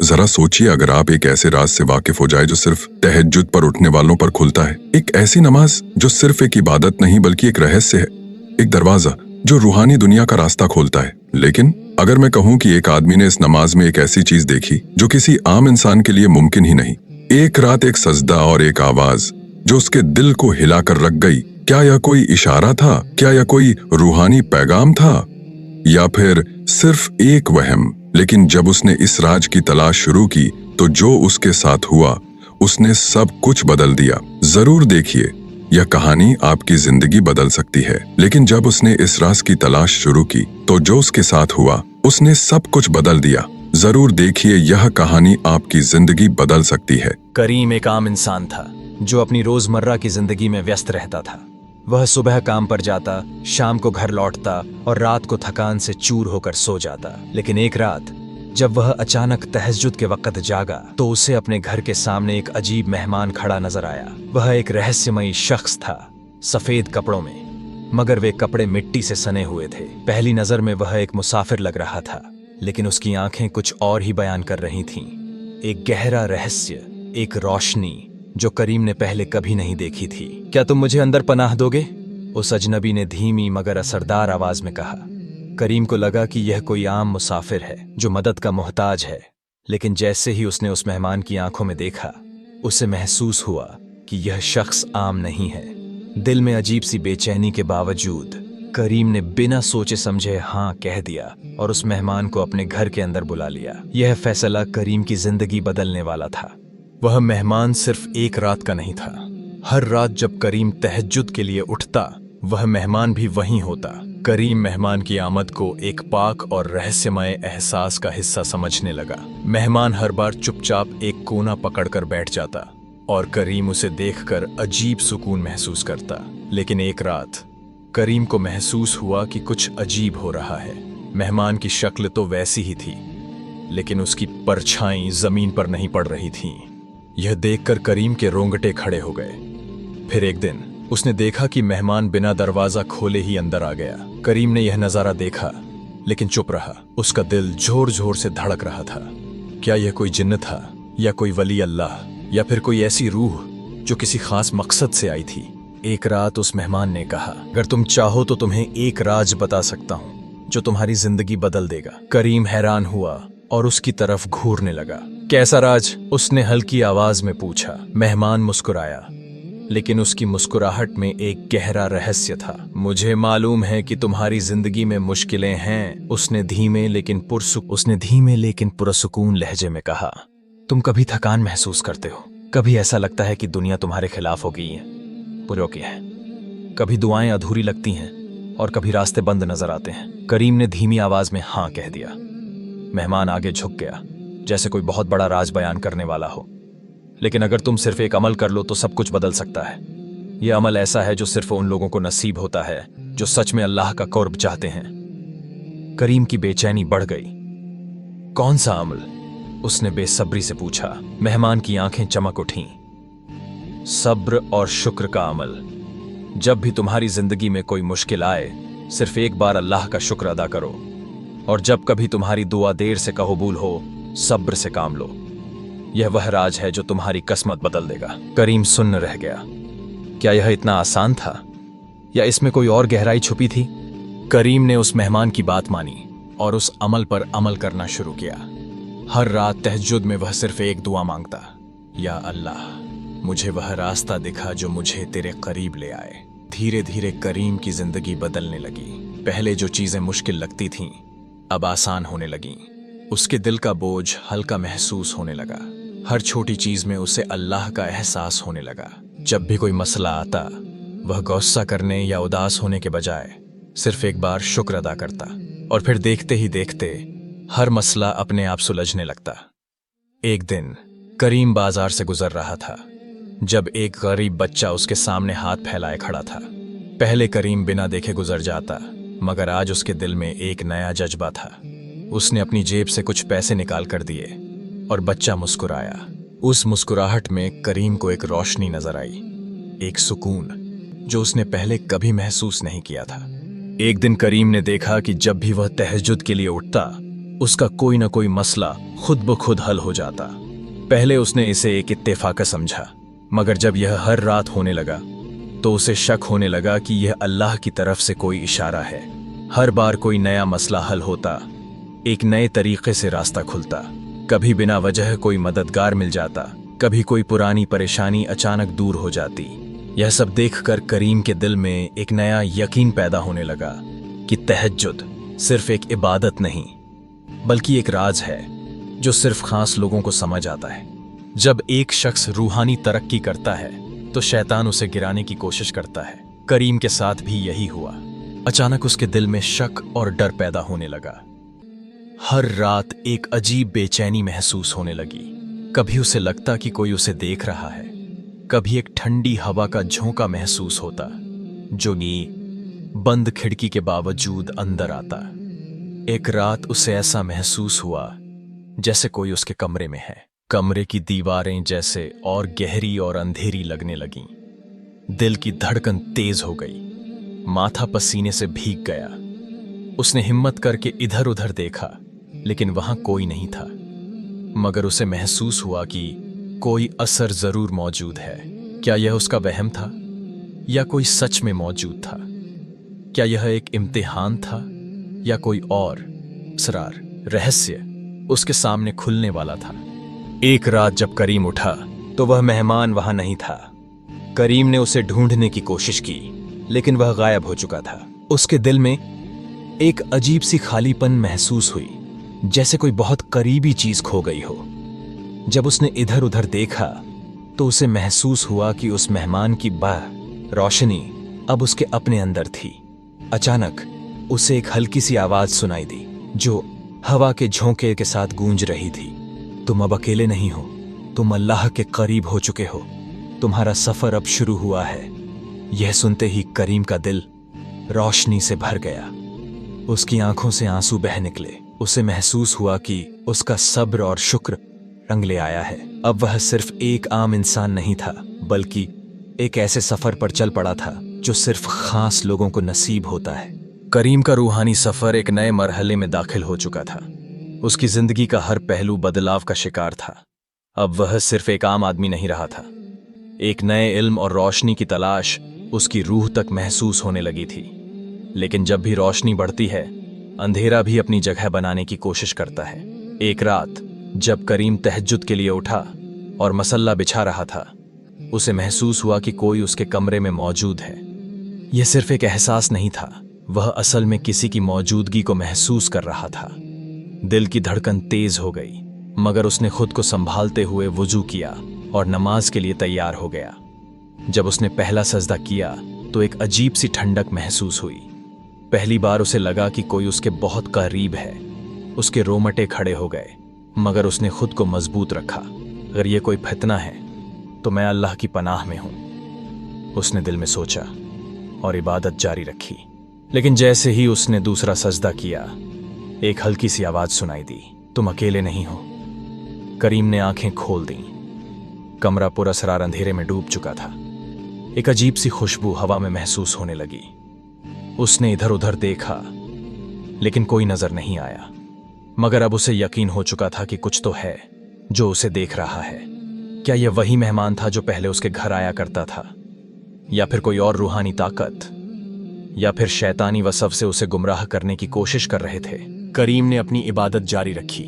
जरा सोचिए, अगर आप एक ऐसे राज से वाकिफ हो जाए जो सिर्फ तहज्जुद पर उठने वालों पर खुलता है, एक ऐसी नमाज जो सिर्फ एक इबादत नहीं बल्कि एक रहस्य है, एक दरवाजा जो रूहानी दुनिया का रास्ता खोलता है। लेकिन अगर मैं कहूं कि एक आदमी ने इस नमाज में एक ऐसी चीज देखी जो किसी आम इंसान के लिए मुमकिन ही नहीं, एक रात एक सजदा और एक आवाज जो उसके दिल को हिलाकर रख गई, क्या यह कोई इशारा था? क्या यह कोई रूहानी पैगाम था, या फिर सिर्फ एक वहम? लेकिन जब उसने इस राज की तलाश शुरू की तो जो उसके साथ हुआ उसने सब कुछ बदल दिया। जरूर देखिए, यह कहानी आपकी जिंदगी बदल सकती है। लेकिन जब उसने इस राज की तलाश शुरू की तो जो उसके साथ हुआ उसने सब कुछ बदल दिया। जरूर देखिए, यह कहानी आपकी जिंदगी बदल सकती है। करीम एक आम इंसान था जो अपनी रोजमर्रा की जिंदगी में व्यस्त रहता था। वह सुबह काम पर जाता, शाम को घर लौटता और रात को थकान से चूर होकर सो जाता। लेकिन एक रात जब वह अचानक तहज्जुद के वक्त जागा तो उसे अपने घर के सामने एक अजीब मेहमान खड़ा नजर आया। वह एक रहस्यमयी शख्स था, सफेद कपड़ों में, मगर वे कपड़े मिट्टी से सने हुए थे। पहली नजर में वह एक मुसाफिर लग रहा था, लेकिन उसकी आंखें कुछ और ही बयान कर रही थीं। एक गहरा रहस्य, एक रोशनी जो करीम ने पहले कभी नहीं देखी थी। क्या तुम मुझे अंदर पनाह दोगे? उस अजनबी ने धीमी मगर असरदार आवाज में कहा। करीम को लगा कि यह कोई आम मुसाफिर है जो मदद का मोहताज है, लेकिन जैसे ही उसने उस मेहमान की आंखों में देखा, उसे महसूस हुआ कि यह शख्स आम नहीं है। दिल में अजीब सी बेचैनी के बावजूद करीम ने बिना सोचे समझे हाँ कह दिया और उस मेहमान को अपने घर के अंदर बुला लिया। यह फैसला करीम की जिंदगी बदलने वाला था। वह मेहमान सिर्फ एक रात का नहीं था। हर रात जब करीम तहज्जुद के लिए उठता, वह मेहमान भी वहीं होता। करीम मेहमान की आमद को एक पाक और रहस्यमय एहसास का हिस्सा समझने लगा। मेहमान हर बार चुपचाप एक कोना पकड़कर बैठ जाता और करीम उसे देखकर अजीब सुकून महसूस करता। लेकिन एक रात करीम को महसूस हुआ कि कुछ अजीब हो रहा है। मेहमान की शक्ल तो वैसी ही थी, लेकिन उसकी परछाई जमीन पर नहीं पड़ रही थी। यह देखकर करीम के रोंगटे खड़े हो गए। फिर एक दिन उसने देखा कि मेहमान बिना दरवाजा खोले ही अंदर आ गया। करीम ने यह नजारा देखा, लेकिन चुप रहा। उसका दिल जोर जोर से धड़क रहा था। क्या यह कोई जिन्न था, या कोई वली अल्लाह, या फिर कोई ऐसी रूह जो किसी खास मकसद से आई थी? एक रात उस मेहमान ने कहा, अगर तुम चाहो तो तुम्हें एक राज बता सकता हूं जो तुम्हारी जिंदगी बदल देगा। करीम हैरान हुआ और उसकी तरफ घूरने लगा। कैसा राज? उसने हल्की आवाज में पूछा। मेहमान मुस्कुराया, लेकिन उसकी मुस्कुराहट में एक गहरा रहस्य था। मुझे मालूम है कि तुम्हारी जिंदगी में मुश्किलें हैं, उसने धीमे लेकिन पुरसुकून लहजे में कहा। तुम कभी थकान महसूस करते हो, कभी ऐसा लगता है कि दुनिया तुम्हारे खिलाफ हो गई है, बुरों की है। कभी दुआएं अधूरी लगती हैं और कभी रास्ते बंद नजर आते हैं। करीम ने धीमी आवाज में हाँ कह दिया। मेहमान आगे झुक गया, जैसे कोई बहुत बड़ा राज बयान करने वाला हो। लेकिन अगर तुम सिर्फ एक अमल कर लो तो सब कुछ बदल सकता है। यह अमल ऐसा है जो सिर्फ उन लोगों को नसीब होता है जो सच में अल्लाह का कुर्ब चाहते हैं। करीम की बेचैनी बढ़ गई। कौन सा अमल? उसने बेसब्री से पूछा। मेहमान की आंखें चमक उठीं। सब्र और शुक्र का अमल। जब भी तुम्हारी जिंदगी में कोई मुश्किल आए, सिर्फ एक बार अल्लाह का शुक्र अदा करो, और जब कभी तुम्हारी दुआ देर से कबूल हो, सब्र से काम लो। यह वह राज है जो तुम्हारी किस्मत बदल देगा। करीम सुन्न रह गया। क्या यह इतना आसान था, या इसमें कोई और गहराई छुपी थी? करीम ने उस मेहमान की बात मानी और उस अमल पर अमल करना शुरू किया। हर रात तहज्जुद में वह सिर्फ एक दुआ मांगता, या अल्लाह, मुझे वह रास्ता दिखा जो मुझे तेरे करीब ले आए। धीरे धीरे करीम की जिंदगी बदलने लगी। पहले जो चीजें मुश्किल लगती थीं, अब आसान होने लगीं। उसके दिल का बोझ हल्का महसूस होने लगा। हर छोटी चीज में उसे अल्लाह का एहसास होने लगा। जब भी कोई मसला आता, वह गुस्सा करने या उदास होने के बजाय सिर्फ एक बार शुक्र अदा करता, और फिर देखते ही देखते हर मसला अपने आप सुलझने लगता। एक दिन करीम बाजार से गुजर रहा था जब एक गरीब बच्चा उसके सामने हाथ फैलाए खड़ा था। पहले करीम बिना देखे गुजर जाता, मगर आज उसके दिल में एक नया जज्बा था। उसने अपनी जेब से कुछ पैसे निकाल कर दिए और बच्चा मुस्कुराया। उस मुस्कुराहट में करीम को एक रोशनी नजर आई, एक सुकून जो उसने पहले कभी महसूस नहीं किया था। एक दिन करीम ने देखा कि जब भी वह तहज्जुद के लिए उठता, उसका कोई ना कोई मसला खुद ब खुद हल हो जाता। पहले उसने इसे एक इत्तेफाक समझा, मगर जब यह हर रात होने लगा तो उसे शक होने लगा कि यह अल्लाह की तरफ से कोई इशारा है। हर बार कोई नया मसला हल होता, एक नए तरीके से रास्ता खुलता। कभी बिना वजह कोई मददगार मिल जाता, कभी कोई पुरानी परेशानी अचानक दूर हो जाती। यह सब देखकर करीम के दिल में एक नया यकीन पैदा होने लगा कि तहज्जुद सिर्फ एक इबादत नहीं बल्कि एक राज है जो सिर्फ खास लोगों को समझ आता है। जब एक शख्स रूहानी तरक्की करता है तो शैतान उसे गिराने की कोशिश करता है। करीम के साथ भी यही हुआ। अचानक उसके दिल में शक और डर पैदा होने लगा। हर रात एक अजीब बेचैनी महसूस होने लगी। कभी उसे लगता कि कोई उसे देख रहा है, कभी एक ठंडी हवा का झोंका महसूस होता जो बंद खिड़की के बावजूद अंदर आता। एक रात उसे ऐसा महसूस हुआ जैसे कोई उसके कमरे में है। कमरे की दीवारें जैसे और गहरी और अंधेरी लगने लगीं। दिल की धड़कन तेज हो गई, माथा पसीने से भीग गया। उसने हिम्मत करके इधर उधर देखा, लेकिन वहां कोई नहीं था। मगर उसे महसूस हुआ कि कोई असर जरूर मौजूद है। क्या यह उसका वहम था या कोई सच में मौजूद था? क्या यह एक इम्तिहान था या कोई और असरार रहस्य उसके सामने खुलने वाला था? एक रात जब करीम उठा तो वह मेहमान वहां नहीं था। करीम ने उसे ढूंढने की कोशिश की, लेकिन वह गायब हो चुका था। उसके दिल में एक अजीब सी खालीपन महसूस हुई, जैसे कोई बहुत करीबी चीज खो गई हो। जब उसने इधर उधर देखा तो उसे महसूस हुआ कि उस मेहमान की रोशनी अब उसके अपने अंदर थी। अचानक उसे एक हल्की सी आवाज सुनाई दी जो हवा के झोंके के साथ गूंज रही थी। तुम अब अकेले नहीं हो, तुम अल्लाह के करीब हो चुके हो, तुम्हारा सफर अब शुरू हुआ है। यह सुनते ही करीम का दिल रोशनी से भर गया। उसकी आंखों से आंसू बह निकले। उसे महसूस हुआ कि उसका सब्र और शुक्र रंग ले आया है। अब वह सिर्फ एक आम इंसान नहीं था, बल्कि एक ऐसे सफर पर चल पड़ा था जो सिर्फ खास लोगों को नसीब होता है। करीम का रूहानी सफर एक नए मरहले में दाखिल हो चुका था। उसकी जिंदगी का हर पहलू बदलाव का शिकार था। अब वह सिर्फ एक आम आदमी नहीं रहा था। एक नए इल्म और रोशनी की तलाश उसकी रूह तक महसूस होने लगी थी। लेकिन जब भी रोशनी बढ़ती है, अंधेरा भी अपनी जगह बनाने की कोशिश करता है। एक रात जब करीम तहज्जुद के लिए उठा और मसल्ला बिछा रहा था, उसे महसूस हुआ कि कोई उसके कमरे में मौजूद है। यह सिर्फ एक एहसास नहीं था, वह असल में किसी की मौजूदगी को महसूस कर रहा था। दिल की धड़कन तेज हो गई, मगर उसने खुद को संभालते हुए वुजू किया और नमाज के लिए तैयार हो गया। जब उसने पहला सजदा किया तो एक अजीब सी ठंडक महसूस हुई। पहली बार उसे लगा कि कोई उसके बहुत करीब है। उसके रोमटे खड़े हो गए, मगर उसने खुद को मजबूत रखा। अगर ये कोई फितना है तो मैं अल्लाह की पनाह में हूं, उसने दिल में सोचा और इबादत जारी रखी। लेकिन जैसे ही उसने दूसरा सजदा किया, एक हल्की सी आवाज सुनाई दी, तुम अकेले नहीं हो। करीम ने आंखें खोल दी। कमरा पुरअसरार अंधेरे में डूब चुका था। एक अजीब सी खुशबू हवा में महसूस होने लगी। उसने इधर उधर देखा, लेकिन कोई नजर नहीं आया। मगर अब उसे यकीन हो चुका था कि कुछ तो है जो उसे देख रहा है। क्या यह वही मेहमान था जो पहले उसके घर आया करता था, या फिर कोई और रूहानी ताकत, या फिर शैतानी वसफ से उसे गुमराह करने की कोशिश कर रहे थे? करीम ने अपनी इबादत जारी रखी।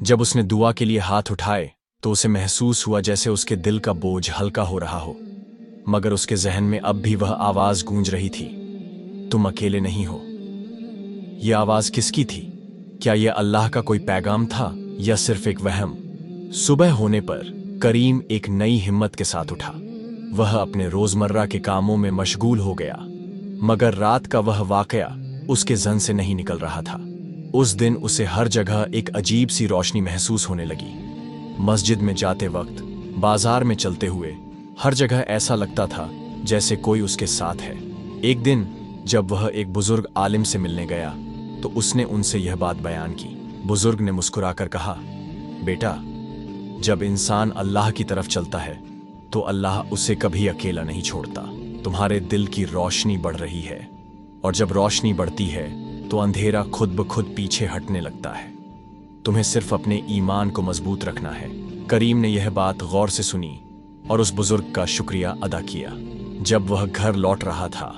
जब उसने दुआ के लिए हाथ उठाए तो उसे महसूस हुआ जैसे उसके दिल का बोझ हल्का हो रहा हो। मगर उसके जहन में अब भी वह आवाज गूंज रही थी, तुम अकेले नहीं हो। यह आवाज किसकी थी? क्या यह अल्लाह का कोई पैगाम था या सिर्फ एक वहम? सुबह होने पर करीम एक नई हिम्मत के साथ उठा। वह अपने रोजमर्रा के कामों में मशगूल हो गया, मगर रात का वह वाकया उसके जहन से नहीं निकल रहा था। उस दिन उसे हर जगह एक अजीब सी रोशनी महसूस होने लगी। मस्जिद में जाते वक्त, बाजार में चलते हुए, हर जगह ऐसा लगता था जैसे कोई उसके साथ है। एक दिन जब वह एक बुजुर्ग आलिम से मिलने गया तो उसने उनसे यह बात बयान की। बुजुर्ग ने मुस्कुराकर कहा, बेटा, जब इंसान अल्लाह की तरफ चलता है तो अल्लाह उसे कभी अकेला नहीं छोड़ता। तुम्हारे दिल की रोशनी बढ़ रही है, और जब रोशनी बढ़ती है तो अंधेरा खुद ब खुद पीछे हटने लगता है। तुम्हें सिर्फ अपने ईमान को मजबूत रखना है। करीम ने यह बात गौर से सुनी और उस बुजुर्ग का शुक्रिया अदा किया। जब वह घर लौट रहा था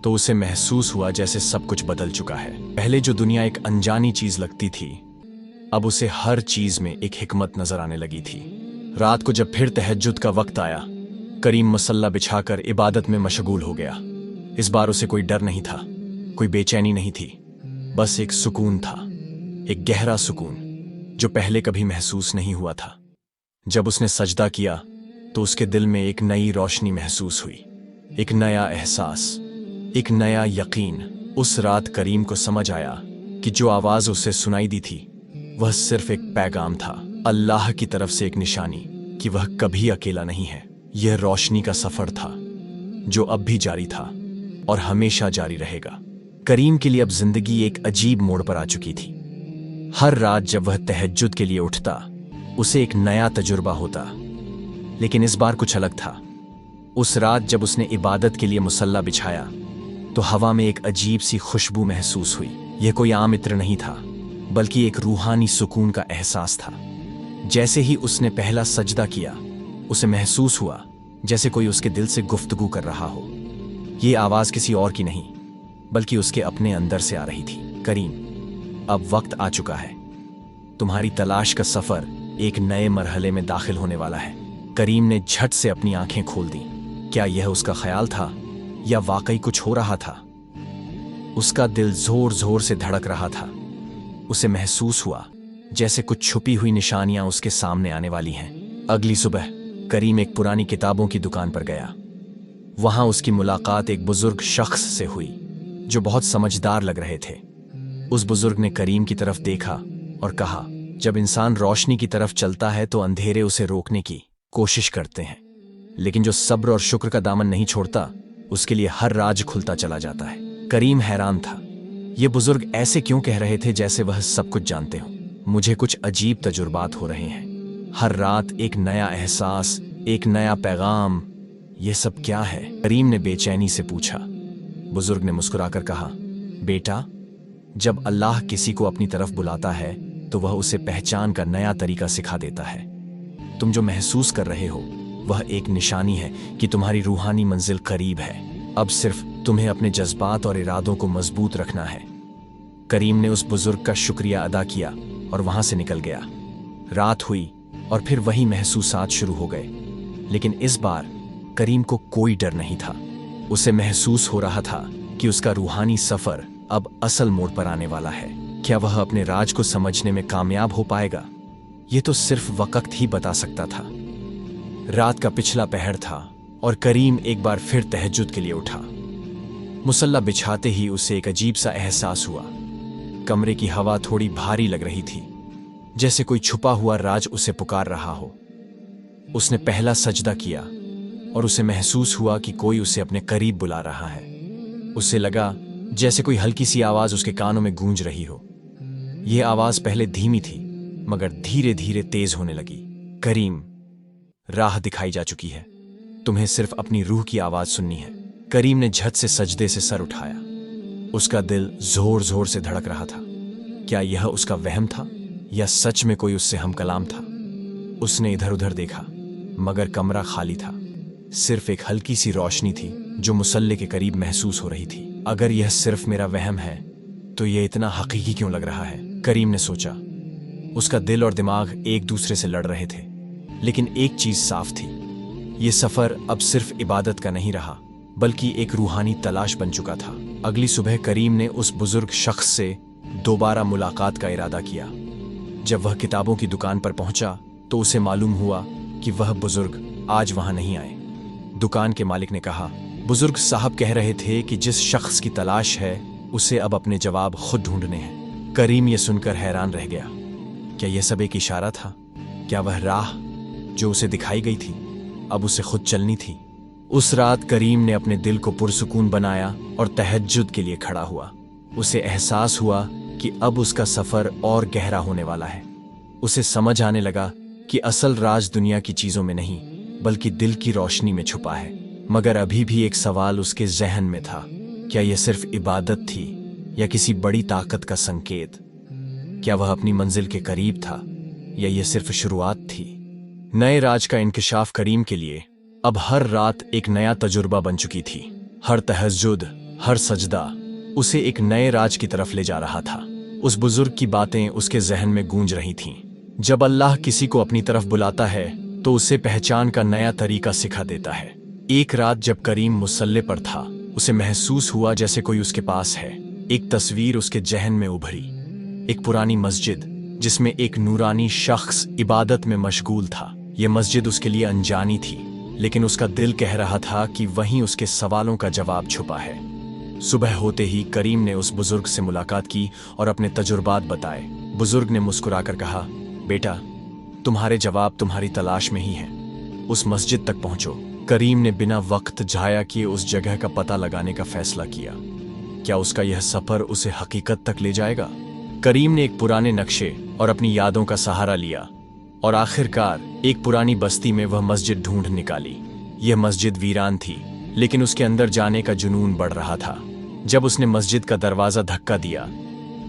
तो उसे महसूस हुआ जैसे सब कुछ बदल चुका है। पहले जो दुनिया एक अनजानी चीज लगती थी, अब उसे हर चीज में एक हिकमत नजर आने लगी थी। रात को जब फिर तहज्जुद का वक्त आया, करीम मसल्ला बिछाकर इबादत में मशगूल हो गया। इस बार उसे कोई डर नहीं था, कोई बेचैनी नहीं थी, बस एक सुकून था, एक गहरा सुकून जो पहले कभी महसूस नहीं हुआ था। जब उसने सजदा किया तो उसके दिल में एक नई रोशनी महसूस हुई, एक नया एहसास, एक नया यकीन। उस रात करीम को समझ आया कि जो आवाज उसे सुनाई दी थी वह सिर्फ एक पैगाम था, अल्लाह की तरफ से एक निशानी कि वह कभी अकेला नहीं है। यह रोशनी का सफर था जो अब भी जारी था और हमेशा जारी रहेगा। करीम के लिए अब जिंदगी एक अजीब मोड़ पर आ चुकी थी। हर रात जब वह तहज्जुद के लिए उठता, उसे एक नया तजुर्बा होता, लेकिन इस बार कुछ अलग था। उस रात जब उसने इबादत के लिए मुसल्ला बिछाया तो हवा में एक अजीब सी खुशबू महसूस हुई। यह कोई आम इत्र नहीं था, बल्कि एक रूहानी सुकून का एहसास था। जैसे ही उसने पहला सजदा किया, उसे महसूस हुआ जैसे कोई उसके दिल से गुफ्तगू कर रहा हो। ये आवाज किसी और की नहीं, बल्कि उसके अपने अंदर से आ रही थी। करीम, अब वक्त आ चुका है। तुम्हारी तलाश का सफर एक नए मरहले में दाखिल होने वाला है। करीम ने झट से अपनी आंखें खोल दी। क्या यह उसका ख्याल था या वाकई कुछ हो रहा था? उसका दिल जोर जोर से धड़क रहा था। उसे महसूस हुआ जैसे कुछ छुपी हुई निशानियां उसके सामने आने वाली हैं। अगली सुबह करीम एक पुरानी किताबों की दुकान पर गया। वहां उसकी मुलाकात एक बुजुर्ग शख्स से हुई जो बहुत समझदार लग रहे थे। उस बुजुर्ग ने करीम की तरफ देखा और कहा, जब इंसान रोशनी की तरफ चलता है तो अंधेरे उसे रोकने की कोशिश करते हैं, लेकिन जो सब्र और शुक्र का दामन नहीं छोड़ता, उसके लिए हर राज खुलता चला जाता है। करीम हैरान था। ये बुजुर्ग ऐसे क्यों कह रहे थे जैसे वह सब कुछ जानते हो? मुझे कुछ अजीब तजुर्बात हो रहे हैं। हर रात एक नया एहसास, एक नया पैगाम। ये सब क्या है? करीम ने बेचैनी से पूछा। बुजुर्ग ने मुस्कुराकर कहा, बेटा, जब अल्लाह किसी को अपनी तरफ बुलाता है तो वह उसे पहचान का नया तरीका सिखा देता है। तुम जो महसूस कर रहे हो वह एक निशानी है कि तुम्हारी रूहानी मंजिल करीब है। अब सिर्फ तुम्हें अपने जज्बात और इरादों को मजबूत रखना है। करीम ने उस बुजुर्ग का शुक्रिया अदा किया और वहां से निकल गया। रात हुई और फिर वही महसूसात शुरू हो गए, लेकिन इस बार करीम को कोई डर नहीं था। उसे महसूस हो रहा था कि उसका रूहानी सफर अब असल मोड़ पर आने वाला है। क्या वह अपने राज को समझने में कामयाब हो पाएगा? यह तो सिर्फ वक्त ही बता सकता था। रात का पिछला पहर था और करीम एक बार फिर तहज्जुद के लिए उठा। मुसल्ला बिछाते ही उसे एक अजीब सा एहसास हुआ। कमरे की हवा थोड़ी भारी लग रही थी, जैसे कोई छुपा हुआ राज उसे पुकार रहा हो। उसने पहला सजदा किया और उसे महसूस हुआ कि कोई उसे अपने करीब बुला रहा है। उसे लगा जैसे कोई हल्की सी आवाज उसके कानों में गूंज रही हो। यह आवाज पहले धीमी थी, मगर धीरे धीरे तेज होने लगी। करीम, राह दिखाई जा चुकी है, तुम्हें सिर्फ अपनी रूह की आवाज सुननी है। करीम ने झट से सजदे से सर उठाया। उसका दिल जोर जोर से धड़क रहा था। क्या यह उसका वहम था या सच में कोई उससे हम कलाम था? उसने इधर उधर देखा, मगर कमरा खाली था। सिर्फ एक हल्की सी रोशनी थी जो मुसल्ले के करीब महसूस हो रही थी। अगर यह सिर्फ मेरा वहम है तो यह इतना हकीकी क्यों लग रहा है? करीम ने सोचा। उसका दिल और दिमाग एक दूसरे से लड़ रहे थे, लेकिन एक चीज साफ थी, यह सफर अब सिर्फ इबादत का नहीं रहा, बल्कि एक रूहानी तलाश बन चुका था। अगली सुबह करीम ने उस बुजुर्ग शख्स से दोबारा मुलाकात का इरादा किया। जब वह किताबों की दुकान पर पहुंचा तो उसे मालूम हुआ कि वह बुजुर्ग आज वहां नहीं आए। दुकान के मालिक ने कहा, बुजुर्ग साहब कह रहे थे कि जिस शख्स की तलाश है उसे अब अपने जवाब खुद ढूंढने हैं। करीम ये सुनकर हैरान रह गया। क्या यह सब एक इशारा था? क्या वह राह जो उसे दिखाई गई थी अब उसे खुद चलनी थी? उस रात करीम ने अपने दिल को पुरसुकून बनाया और तहज्जुद के लिए खड़ा हुआ। उसे एहसास हुआ कि अब उसका सफर और गहरा होने वाला है। उसे समझ आने लगा कि असल राज दुनिया की चीजों में नहीं, बल्कि दिल की रोशनी में छुपा है। मगर अभी भी एक सवाल उसके जहन में था, क्या यह सिर्फ इबादत थी या किसी बड़ी ताकत का संकेत? क्या वह अपनी मंजिल के करीब था या यह सिर्फ शुरुआत थी? नए राज का इंकशाफ करीम के लिए अब हर रात एक नया तजुर्बा बन चुकी थी। हर तहज्जुद, हर सजदा उसे एक नए राज की तरफ ले जा रहा था। उस बुजुर्ग की बातें उसके जहन में गूंज रही थीं। जब अल्लाह किसी को अपनी तरफ बुलाता है तो उसे पहचान का नया तरीका सिखा देता है। एक रात जब करीम मुसल्ले पर था, उसे महसूस हुआ जैसे कोई उसके पास है। एक तस्वीर उसके जहन में उभरी, एक पुरानी मस्जिद जिसमें एक नूरानी शख्स इबादत में मशगूल था। यह मस्जिद उसके लिए अनजानी थी, लेकिन उसका दिल कह रहा था कि वहीं उसके सवालों का जवाब छुपा है। सुबह होते ही करीम ने उस बुजुर्ग से मुलाकात की और अपने तजुर्बात बताए। बुजुर्ग ने मुस्कुराकर कहा, बेटा, तुम्हारे जवाब तुम्हारी तलाश में ही हैं। उस मस्जिद तक पहुंचो। करीम ने बिना वक्त जाया किए उस जगह का पता लगाने का फैसला किया। क्या उसका यह सफर उसे हकीकत तक ले जाएगा? करीम ने एक पुराने नक्शे और अपनी यादों का सहारा लिया और आखिरकार एक पुरानी बस्ती में वह मस्जिद ढूंढ निकाली। यह मस्जिद वीरान थी, लेकिन उसके अंदर जाने का जुनून बढ़ रहा था। जब उसने मस्जिद का दरवाजा धक्का दिया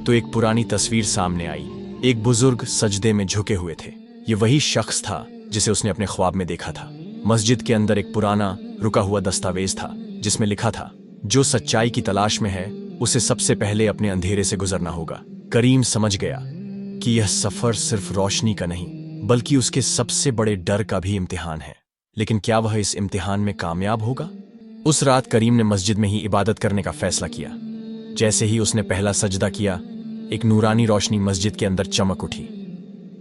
तो एक पुरानी तस्वीर सामने आई। एक बुजुर्ग सजदे में झुके हुए थे। ये वही शख्स था जिसे उसने अपने ख्वाब में देखा था। मस्जिद के अंदर एक पुराना रुका हुआ दस्तावेज था जिसमें लिखा था, जो सच्चाई की तलाश में है उसे सबसे पहले अपने अंधेरे से गुजरना होगा। करीम समझ गया कि यह सफर सिर्फ रोशनी का नहीं बल्कि उसके सबसे बड़े डर का भी इम्तिहान है। लेकिन क्या वह इस इम्तिहान में कामयाब होगा? उस रात करीम ने मस्जिद में ही इबादत करने का फैसला किया। जैसे ही उसने पहला सजदा किया, एक नूरानी रोशनी मस्जिद के अंदर चमक उठी।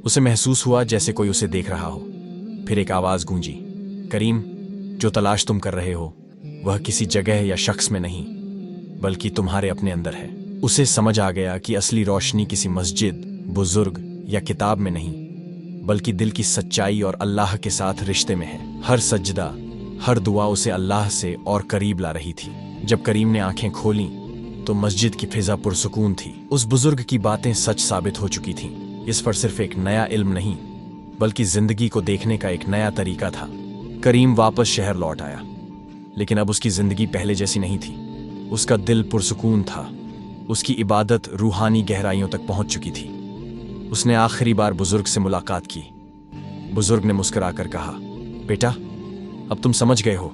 उसे महसूस हुआ जैसे कोई उसे देख रहा हो। फिर एक आवाज गूंजी, करीम, जो तलाश तुम कर रहे हो वह किसी जगह या शख्स में नहीं बल्कि तुम्हारे अपने अंदर है। उसे समझ आ गया कि असली रोशनी किसी मस्जिद, बुजुर्ग या किताब में नहीं बल्कि दिल की सच्चाई और अल्लाह के साथ रिश्ते में है। हर सजदा, हर दुआ उसे अल्लाह से और करीब ला रही थी। जब करीम ने आंखें खोलीं तो मस्जिद की फिजा पुरसुकून थी। उस बुजुर्ग की बातें सच साबित हो चुकी थीं। इस पर सिर्फ एक नया इल्म नहीं बल्कि जिंदगी को देखने का एक नया तरीका था। करीम वापस शहर लौट आया, लेकिन अब उसकी जिंदगी पहले जैसी नहीं थी। उसका दिल पुरसुकून था। उसकी इबादत रूहानी गहराइयों तक पहुंच चुकी थी। उसने आखिरी बार बुजुर्ग से मुलाकात की। बुजुर्ग ने मुस्कुराकर कहा, बेटा, अब तुम समझ गए हो,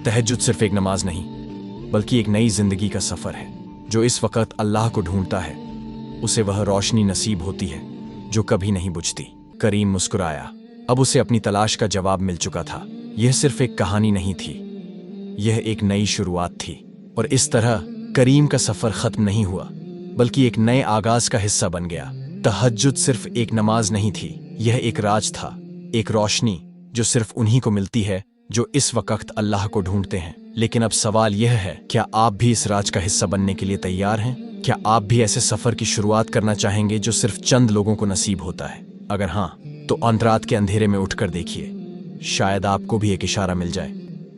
तहज्जुद सिर्फ एक नमाज नहीं बल्कि एक नई जिंदगी का सफर है। जो इस वक्त अल्लाह को ढूंढता है उसे वह रोशनी नसीब होती है जो कभी नहीं बुझती। करीम मुस्कुराया। अब उसे अपनी तलाश का जवाब मिल चुका था। यह सिर्फ एक कहानी नहीं थी, यह एक नई शुरुआत थी। और इस तरह करीम का सफर खत्म नहीं हुआ बल्कि एक नए आगाज का हिस्सा बन गया। तहज्जुद सिर्फ एक नमाज नहीं थी, यह एक राज था, एक रोशनी जो सिर्फ उन्हीं को मिलती है जो इस वक्त अल्लाह को ढूंढते हैं। लेकिन अब सवाल यह है, क्या आप भी इस राज का हिस्सा बनने के लिए तैयार हैं? क्या आप भी ऐसे सफर की शुरुआत करना चाहेंगे जो सिर्फ चंद लोगों को नसीब होता है? अगर हाँ, तो अंतरात के अंधेरे में उठकर देखिए, शायद आपको भी एक इशारा मिल जाए।